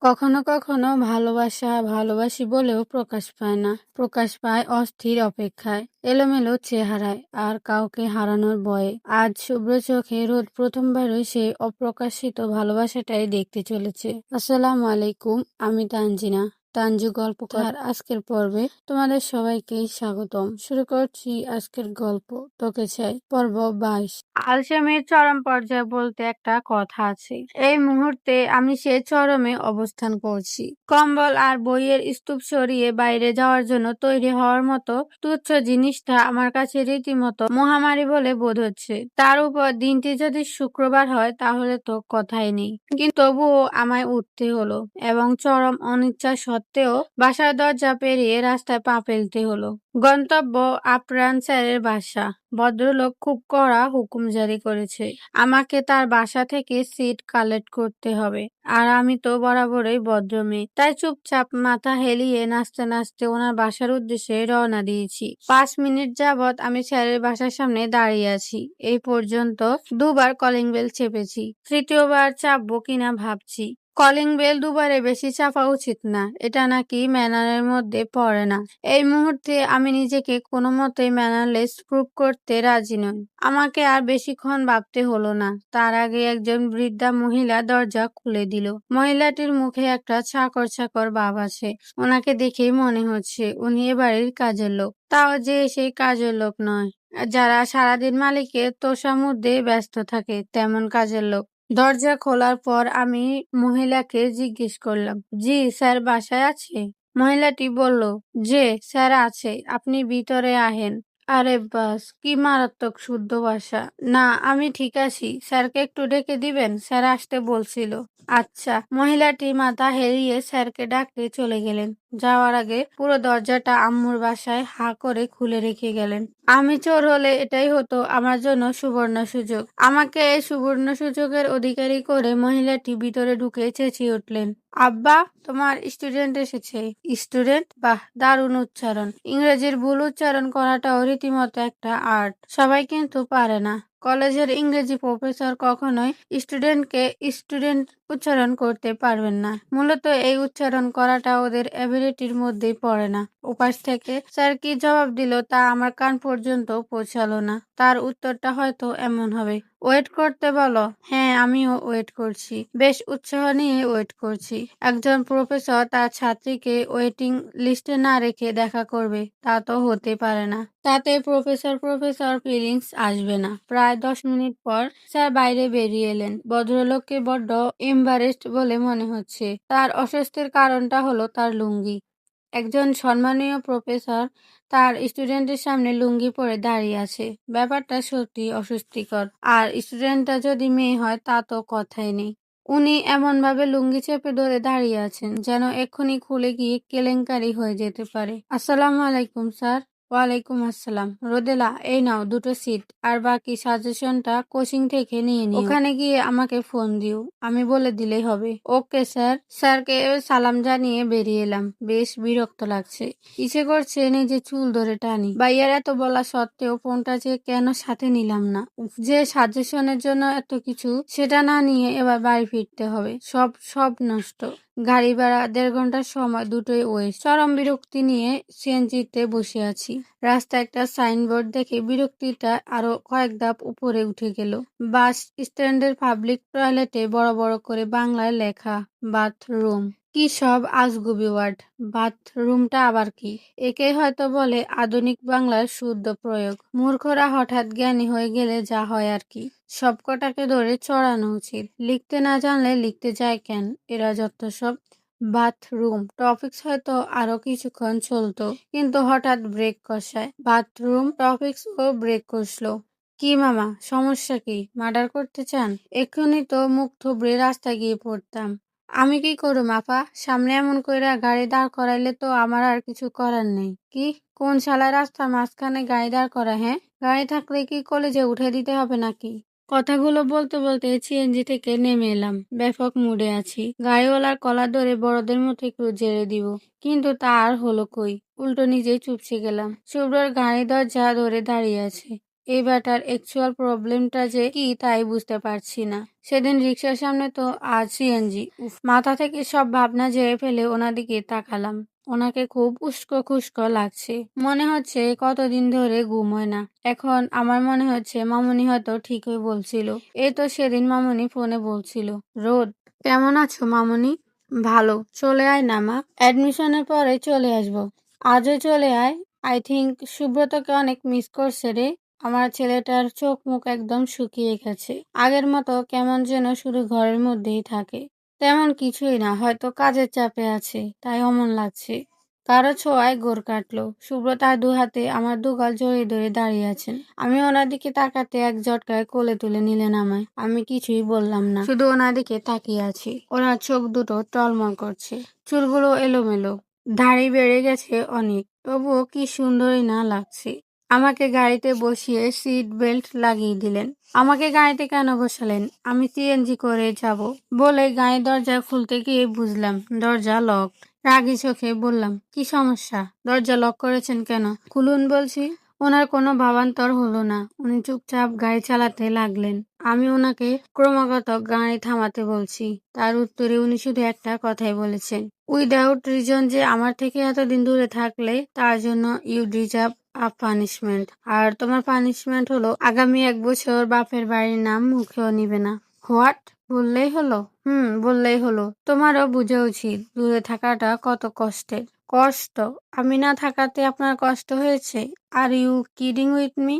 কখনো কখনো ভালোবাসা ভালোবাসি বলেও প্রকাশ পায় না, প্রকাশ পায় অস্থির অপেক্ষায়, এলোমেলো চেহারায় আর কাউকে হারানোর ভয়ে। আজ শুভ্র চোখে রোদ প্রথমবারই সেই অপ্রকাশিত ভালোবাসাটাই দেখতে চলেছে। আসসালামু আলাইকুম, আমি তানজিনা, তানজু গল্পকার। আজকের পর্বে তোমাদের সবাইকে স্বাগতম। শুরু করছি আজকের গল্প তোকে চাই, পর্ব 22। আলসেমির চরম পর্যায়ে বলতে একটা কথা আছে। এই মুহূর্তে আমি সে চরমে অবস্থান করছি। কম্বল আর বইয়ের স্তূপ সরিয়ে বাইরে যাওয়ার জন্য তৈরি হওয়ার মতো তুচ্ছ জিনিসটা আমার কাছে রীতিমতো মহামারী বলে বোধ হচ্ছে। তার উপর দিনটি যদি শুক্রবার হয় তাহলে তো কথাই নেই। কিন্তু তবুও আমায় উঠতে হলো এবং চরম অনিচ্ছা সত্ত্বেও বাসার দরজা পেরিয়ে রাস্তায় পা ফেলতে হলো। গন্তব্য আপ্রাণ স্যারের বাসা। ভদ্রলোক খুব কড়া হুকুম জারি করেছে। আমাকে তার বাসা থেকে সিট কালেক্ট করতে হবে। আর আমি তো বরাবরই ভদ্র মেয়ে, তাই চুপচাপ মাথা হেলিয়ে নাচতে নাচতে ওনার বাসার উদ্দেশ্যে রওনা দিয়েছি। 5 মিনিট যাবৎ আমি স্যারের বাসার সামনে দাঁড়িয়ে আছি। এই পর্যন্ত দুবার কলিং বেল চেপেছি, তৃতীয়বার চাপবো কিনা ভাবছি। কলিং বেল দুবারে বেশি চাপা উচিত না, এটা নাকি ম্যানারের মধ্যে পড়ে না। এই মুহূর্তে আমি নিজেকে কোনো মতেই ম্যানারলেস প্রুভ করতে রাজি নই। আমাকে আর বেশিক্ষণ ভাবতে হলো না, তার আগে একজন বৃদ্ধা মহিলা দরজা খুলে দিল। মহিলাটির মুখে একটা চাকর চাকর ভাব আছে। ওনাকে দেখেই মনে হচ্ছে উনি এ বাড়ির কাজের লোক, তাও যে সেই কাজের লোক নয় যারা সারাদিন মালিকের তোষামোদে ব্যস্ত থাকে, তেমন কাজের লোক। দরজা খোলার পর আমি মহিলাকে জিজ্ঞেস করলাম, জি স্যার বাসায় আছে? মহিলাটি বলল, যে স্যার আছে, আপনি ভিতরে আহেন। আরে বাস, কি মারাত্মক শুদ্ধ ভাষা। না, আমি ঠিক আছি, স্যারকে একটু ডেকে দিবেন, স্যার আসতে বলছিল। আচ্ছা। মহিলাটি মাথা হেলিয়ে স্যারকে ডাকতে চলে গেলেন। যাওয়ার আগে পুরো দরজাটা আম্মুর বাসায় হা করে খুলে রেখে গেলেন। আমি চোর হলে এটাই হতো আমার জন্য সুবর্ণ সুযোগ। আমাকে এই সুবর্ণ সুযোগের অধিকারী করে মহিলাটি ভিতরে ঢুকে চেঁচিয়ে উঠলেন, আব্বা, তোমার স্টুডেন্ট এসেছে। স্টুডেন্ট? বাহ, দারুণ উচ্চারণ। ইংরেজির ভুল উচ্চারণ করাটাও রীতিমতো একটা আর্ট, সবাই কিন্তু পারে না। কলেজের ইংরেজি প্রফেসর কখনোই স্টুডেন্টকে স্টুডেন্ট উচ্চারণ করতে পারবেন না। মূলত এই উচ্চারণ করাটা ওদের অ্যাবিলিটির মধ্যেই পড়ে না। ওপাশ থেকে স্যার কি জবাব দিল তা আমার কান পর্যন্ত পৌঁছালো না। তার উত্তরটা হয়তো এমন হবে, ওয়েট করতে বলো। হ্যাঁ, আমিও ওয়েট করছি, বেশ উৎসাহ নিয়ে ওয়েট করছি। একজন প্রফেসর তার ছাত্রীকে ওয়েটিং লিস্টে না রেখে দেখা করবে, তা তো হতে পারে না। তাতে প্রফেসর ফিলিংস আসবে না। প্রায় 10 মিনিট পর স্যার বাইরে বেরিয়ে এলেন। ভদ্রলোককে বড্ড এম্বারেসড বলে মনে হচ্ছে। তার অস্বস্তির কারণটা হলো তার লুঙ্গি। একজন সম্মানীয় প্রফেসর তার স্টুডেন্টের সামনে লুঙ্গি পরে দাঁড়িয়ে আছে, ব্যাপারটা সত্যি অস্বস্তিকর। আর স্টুডেন্টটা যদি মেয়ে হয় তা তো কথাই নেই। উনি এমনভাবে লুঙ্গি চেপে ধরে দাঁড়িয়ে আছেন যেন এক্ষুনি খুলে গিয়ে কেলেঙ্কারি হয়ে যেতে পারে। আসসালামু আলাইকুম স্যার। ওয়ালাইকুম আসসালাম। রোদেলা, এই নাও দুটো সিট, আর বাকি সাজেশনটা কোচিং থেকে নিয়ে নিও। ওখানে গিয়ে আমাকে ফোন দিও, আমি বলে দিলেই হবে। Okay sir. স্যারকে সালাম জানিয়ে বেরিয়ে এলাম। বেশ বিরক্ত লাগছে, ইচ্ছে করছে নিজে চুল ধরে টানি। ভাইয়ার এত বলা সত্ত্বেও ফোনটা যে কেন সাথে নিলাম না। যে সাজেশনের জন্য এত কিছু, সেটা না নিয়ে এবার বাড়ি ফিরতে হবে। সব নষ্ট। গাড়ি ভাড়া, 1.5 ঘন্টার সময়, দুটোই ওয়েস্ট। চরম বিরক্তি নিয়ে সিএনজিতে বসে আছি। রাস্তায় একটা সাইনবোর্ড দেখে বিরক্তিটা আরো কয়েক ধাপ উপরে উঠে গেল। বাস স্ট্যান্ডের পাবলিক টয়লেটে বড় বড় করে বাংলায় লেখা, বাথরুম। কি সব আজগুবি ওয়ার্ড। বাথরুমটা আবার কি? একেই হয়তো বলে আধুনিক বাংলার শুদ্ধ প্রয়োগ। মূর্খরা হঠাৎ জ্ঞানী হয়ে গেলে যা হয় আর কি। সবকটাকে ধরে চড়ানো উচিত। লিখতে না জানলে লিখতে যায় কেন এরা যত সব। বাথরুম টপিকস হয়তো আরো কিছুক্ষণ চলতো, কিন্তু হঠাৎ ব্রেক কষায়। বাথরুম টপিকস ও ব্রেক কষলো। কি মামা, সমস্যা কি? মার্ডার করতে চান? এক্ষুনি তো মুখ থুবড়ে রাস্তায় গিয়ে পড়তাম। আমি কি করুম আপা? সামনে এমন কইরা গাড়ি দাঁড় করাইলে তো আমার আর কিছু করার নেই। কি? কোন শালা রাস্তার মাঝখানে গাড়ি দাঁড় করা? হ্যাঁ, গাড়ি থাকলে কি কলেজে উঠে দিতে হবে নাকি? কথাগুলো বলতে বলতে সিএনজি থেকে নেমে এলাম। ব্যাপক মুডে আছি। গাড়িওয়ালার কলার ধরে বড়দের মতো একটু জেরে দিব, কিন্তু তা আর হলো কই। উল্টো নিজেই চুপসে গেলাম। শুভ্রর গাড়ি দরজা ধরে দাঁড়িয়ে আছে। এই ব্যাটার অ্যাকচুয়াল প্রবলেমটা যে কি তাই বুঝতে পারছি না। সেদিন রিক্সার সামনে তো, আজ সিএনজি। মাথা থেকে সব ভাবনা ঝেড়ে ফেলে ওনার দিকে তাকালাম। ওনাকে খুব উস্কো খুস্কো লাগছে। মনে হচ্ছে কতদিন ধরে ঘুম হয় না। এখন আমার মনে হচ্ছে মামুনি হয়তো ঠিকই বলছিল। এই তো সেদিন মামুনি ফোনে বলছিল, রোদ কেমন আছো মামুনি? ভালো, চলে আয় না মা, অ্যাডমিশনের পরে চলে আসবো। আজও চলে আয়। আই থিঙ্ক সুব্রতকে অনেক মিস করছে রে। আমার ছেলেটার চোখ মুখ একদম শুকিয়ে গেছে। আগের মতো কেমন যেন শুধু ঘরের মধ্যেই থাকে। তেমন কিছুই না, হয়তো কাজের চাপে আছে, তাই অমন লাগছে। কারো ছোঁয়ায় গোর কাটলো। সুব্রত আর দু হাতে আমার দুগাল জড়িয়ে ধরে দাঁড়িয়ে আছেন। আমি ওনার দিকে তাকাতে এক ঝটকায় কোলে তুলে নিলেন আমায়। আমি কিছুই বললাম না, শুধু ওনার দিকে তাকিয়ে আছি। ওনার চোখ দুটো টলমল করছে, চুলগুলো এলোমেলো, দাড়ি বেড়ে গেছে অনেক, তবুও কি সুন্দরই না লাগছে। আমাকে গাড়িতে বসিয়ে সিট বেল্ট লাগিয়ে দিলেন। আমাকে গাড়িতে কেন বসালেন? আমি সিএনজি করে যাব বলে গাড়ির দরজা খুলতে গিয়ে বুঝলাম দরজা লক। রাগী চোখে বললাম, কি সমস্যা? দরজা লক করেছেন কেন? খুলুন বলছি। ওনার কোনো ভাবান্তর হলো না। উনি চুপচাপ গাড়ি চালাতে লাগলেন। আমি ওনাকে ক্রমাগত গাড়ি থামাতে বলছি। তার উত্তরে উনি শুধু একটা কথাই বলেছেন, উইদাউট রিজন, যে আমার থেকে এতদিন দূরে থাকলে তার জন্য ইউ ডিজার্ভ আ পানিশমেন্ট। আর তোমার পানিশমেন্ট হলো আগামী 1 বছর বাপের বাড়ির নাম মুখেও নিবে না। হোয়াট? বললেই হলো? বললেই হলো। তোমারও বুঝা উচিত দূরে থাকাটা কত কষ্টের। কষ্ট? আমি না থাকাতে আপনার কষ্ট হয়েছে? Are you kidding with me?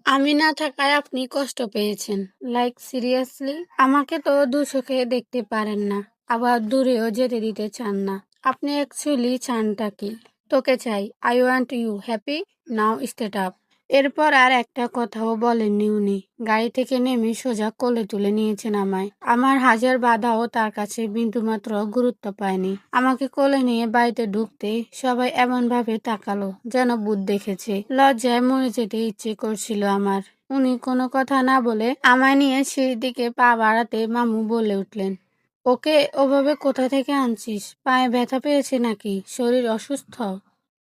আমি না থাকায় আপনি কষ্ট পেয়েছেন? Like seriously? আমাকে তো দু চোখে দেখতে পারেন না, আবার দূরেও যেতে দিতে চান না। আপনি অ্যাকচুয়ালি চানটা কি? তোকে চাই। I want you happy. Now state up. এরপর আর একটা কথাও বলেননি উনি। গাড়ি থেকে নেমে সোজা কোলে তুলে নিয়েছেন আমায়। আমার হাজার বাধাও তার কাছে বিন্দুমাত্র গুরুত্ব পায়নি। আমাকে কোলে নিয়ে বাড়িতে ঢুকতে সবাই এমন ভাবে তাকালো যেন ভূত দেখেছে। লজ্জায় মরে যেতে ইচ্ছে করছিল আমার। উনি কোনো কথা না বলে আমায় নিয়ে সিঁড়ির দিকে পা বাড়াতে মামু বলে উঠলেন, ওকে ওভাবে কোথা থেকে আনছিস? পায়ে ব্যথা পেয়েছে নাকি? শরীর অসুস্থ?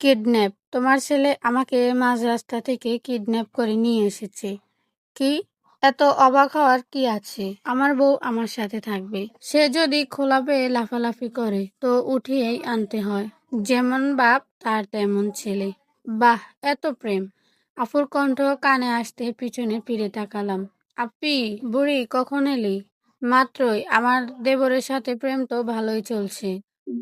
কিডন্যাপ? তোমার ছেলে আমাকে মাঝ রাস্তা থেকে কিডন্যাপ করে নিয়ে এসেছে। কি? এত অবাক হওয়ার কি আছে? আমার বউ আমার সাথে থাকবে। সে যদি খোলা পেয়ে লাফালাফি করে তো উঠিয়েই আনতে হয়। যেমন বাপ তার তেমন ছেলে। বাহ, এত প্রেম! আফুর কণ্ঠ কানে আসতে পিছনে ফিরে তাকালাম। আপি, বুড়ি কখন এলি? মাত্রই। আমার দেবরের সাথে প্রেম তো ভালোই চলছে।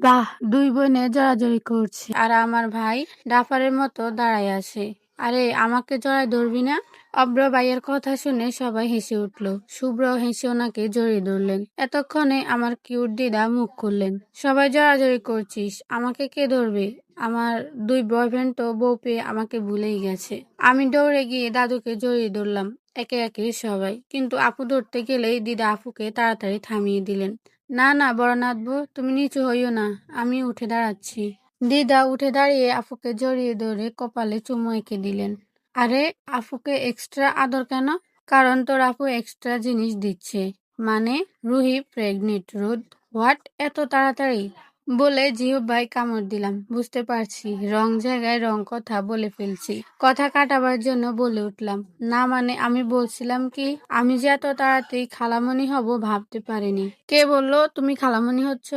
বাহ, দুই বোনে জড়াজড়ি করছে আর আমার ভাই ডাফারের মতো দাঁড়ায় আছে। আরে আমাকে জড়ায় ধরবি না? অব্র ভাইয়ের কথা শুনে সবাই হেসে উঠল। শুভ্র হেসে ওনাকে জড়িয়ে ধরলেন। এতক্ষণে আমার কিউট দিদা মুখ খুললেন, সবাই জড়াজড়ি করছিস, আমাকে কে ধরবে? আমার দুই বয়ফ্রেন্ড তো বউ পেয়ে আমাকে ভুলেই গেছে। আমি দৌড়ে গিয়ে দাদুকে জড়িয়ে ধরলাম। একে একে সবাই, কিন্তু আপু ধরতে গেলেই দিদা আপুকে তাড়াতাড়ি থামিয়ে দিলেন। না না বড় নাথবো, তুমি নিচু হইও না, আমি উঠে দাঁড়াচ্ছি। দিদা উঠে দাঁড়িয়ে আপুকে জড়িয়ে ধরে কপালে চুমু এঁকে দিলেন। আরে আফুকে এক্সট্রা আদর কেন? কারণ তোর আপু এক্সট্রা জিনিস দিচ্ছে। মানে? রুহি প্রেগনেন্ট রোদ। হোয়াট? এত তাড়াতাড়ি? বলে জিহ্বায় কামড় দিলাম। বুঝতে পারছি রং জায়গায় রং কথা বলে ফেলছি। কথা কাটাবার জন্য বলে উঠলাম, না মানে আমি বলছিলাম কি, আমি যে এত তাড়াতাড়ি খালামণি হব ভাবতে পারিনি। কে বললো তুমি খালামণি হচ্ছ?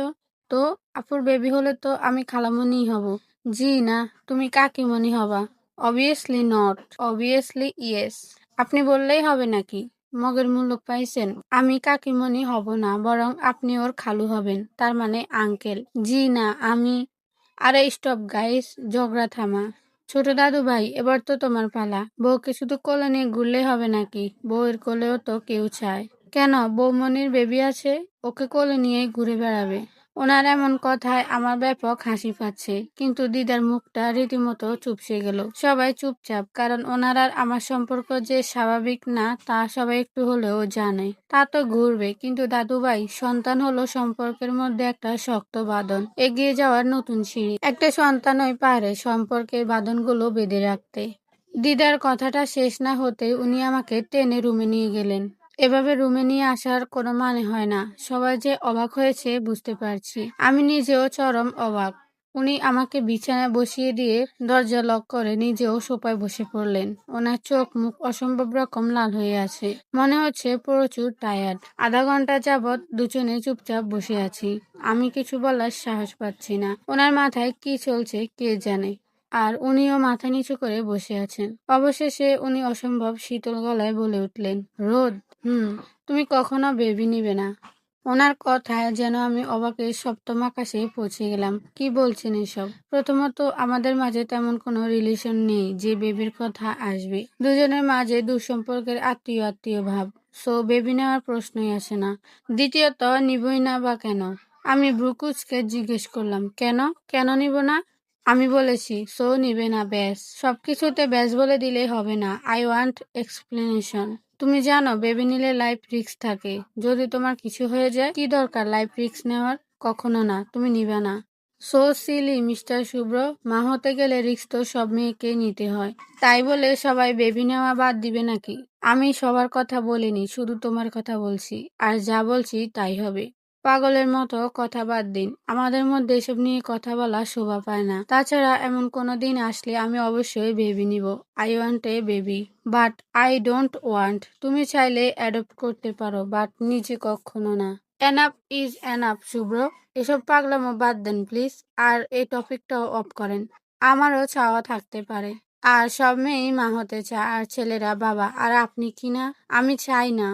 তো আপুর বেবি হলে তো আমি খালামণিই হব। জি না, তুমি কাকিমণি হবা। Obviously not. Obviously yes. আপনি বললেই হবে নাকি? মগের মূল্য পাইছেন? আমি কাকিমণি হব না, বরং আপনি ওর খালু হবেন, তার মানে আঙ্কেল। জি না, আমি। আরে স্টপ গাইস, ঝগড়া থামা। ছোট দাদু ভাই, এবার তো তোমার পালা। বউকে শুধু কোলে নিয়ে ঘুরলেই হবে নাকি? বউয়ের কোলেও তো কেউ চায়। কেন? বৌমনির বেবি আছে, ওকে কোলে নিয়েই ঘুরে বেড়াবে। ওনার এমন কথায় আমার ব্যাপক হাসি পাচ্ছে, কিন্তু দিদার মুখটা রীতিমতো চুপসে গেল। সবাই চুপচাপ, কারণ ওনার আর আমার সম্পর্ক যে স্বাভাবিক না তা সবাই একটু হলেও জানে। তা তো ঘুরবে, কিন্তু দাদুভাই, সন্তান হলো সম্পর্কের মধ্যে একটা শক্ত বাঁধন, এগিয়ে যাওয়ার নতুন সিঁড়ি। একটা সন্তানই পারে সম্পর্কের বাঁধনগুলো বেঁধে রাখতে। দিদার কথাটা শেষ না হতেই উনি আমাকে টেনে রুমে নিয়ে গেলেন। এভাবে রুমে নিয়ে আসার কোনো মানে হয় না। সবাই যে অবাক হয়েছে বুঝতে পারছি। আমি নিজেও চরম অবাক। উনি আমাকে বিছানায় বসিয়ে দিয়ে দরজা লক করে নিজেও সোফায় বসে পড়লেন। ওনার চোখ মুখ অসম্ভব রকম লাল হয়ে আছে, মনে হচ্ছে প্রচুর টায়ার্ড। আধা ঘন্টা যাবৎ দুজনে চুপচাপ বসে আছি। আমি কিছু বলার সাহস পাচ্ছি না। ওনার মাথায় কি চলছে কে জানে, আর উনিও মাথা নিচু করে বসে আছেন। অবশেষে উনি অসম্ভব শীতল গলায় বলে উঠলেন, রোদ, তুমি কখনো বেবি নিবে না? ওনার কথায় যেন আমি অবাকের সপ্তম আকাশে পৌঁছে গেলাম। কি বলছেন এসব? প্রথমত, আমাদের মাঝে তেমন কোনো রিলেশন নেই যে বেবির কথা আসবে। দুজনের মাঝে দুঃসম্পর্কের আত্মীয় আত্মীয় ভাব। সো বেবি নেওয়ার প্রশ্নই আসে না। দ্বিতীয়ত, নিবই না বা কেন? আমি ব্রুকুচকে জিজ্ঞেস করলাম, কেন কেন নিব না? আমি বলেছি সো নিবে না, ব্যাস। সবকিছুতে ব্যাস বলে দিলেই হবে না। I want explanation. তুমি জানো বেবি নিলে লাইফ রিস্ক থাকে। যদি তোমার কিছু হয়ে যায়, কি দরকার লাইফ রিস্ক নেওয়ার? কখনো না, তুমি নিবে না। সো সিলি মিস্টার শুভ্র। মা হতে গেলে রিস্ক তো সব মেয়েকেই নিতে হয়। তাই বলে সবাই বেবি নেওয়া বাদ দিবে নাকি? আমি সবার কথা বলিনি, শুধু তোমার কথা বলছি। আর যা বলছি তাই হবে। পাগলের মতো কথা বাদ দিন। আমাদের মধ্যে এসব নিয়ে কথা বলা শোভা পায় না। তাছাড়া এমন কোনো দিন আসলে আমি অবশ্যই বেবি নিব। I want a baby, but I don't want. তুমি চাইলে অ্যাডপ্ট করতে পারো, বাট নিজে কখনো না। এনাফ ইজ এনাফ শুভ্র। এসব পাগলামো বাদ দেন প্লিজ। আর এই টপিকটাও অফ করেন। আমারও চাওয়া থাকতে পারে। আর সব মেয়েই মা হতে চায়, আর ছেলেরা বাবা। আর আপনি কি না? আমি চাই না।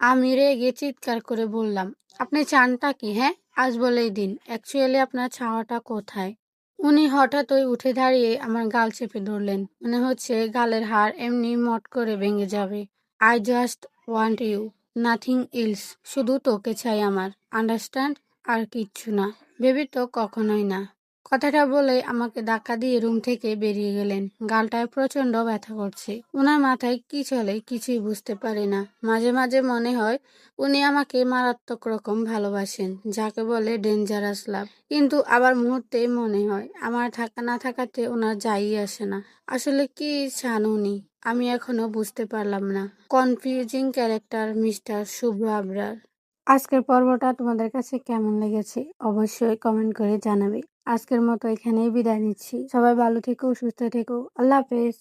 আমি রেগে চিৎকার করে বললাম, আপনি চানটা কি? হ্যাঁ, আজ বলেই দিন, অ্যাকচুয়ালি আপনার চাওয়াটা কোথায়? উনি হঠাৎই উঠে দাঁড়িয়ে আমার গাল চেপে ধরলেন। মনে হচ্ছে গালের হাড় এমনি মট করে ভেঙে যাবে। I just want you, nothing else. শুধু তোকে চাই আমার, আন্ডারস্ট্যান্ড? আর কিচ্ছু না। বেবি তো কখনোই না। কথাটা বলে আমাকে ধাক্কা দিয়ে রুম থেকে বেরিয়ে গেলেন। গালটায় প্রচন্ড ব্যথা করছে। ওনার মাথায় কি চলে কিছুই বুঝতে পারি না। মাঝে মাঝে মনে হয় উনি আমাকে মারাত্মক রকম ভালোবাসেন, যাকে বলে ডেঞ্জারাস লাভ। কিন্তু আবার মুহূর্তে মনে হয় আমার থাকা না থাকাতে ওনার যাই আসে না। আসলে কি চান উনি? আমি এখনো বুঝতে পারলাম না। কনফিউজিং ক্যারেক্টার মিস্টার শুভ্র আবরার। আজকের পর্বটা তোমাদের কাছে কেমন লেগেছে অবশ্যই কমেন্ট করে জানাবে। আজকের মতো এখানেই বিদায় নিচ্ছি। সবাই ভালো থেকো, সুস্থ থেকো। আল্লাহ হাফেজ।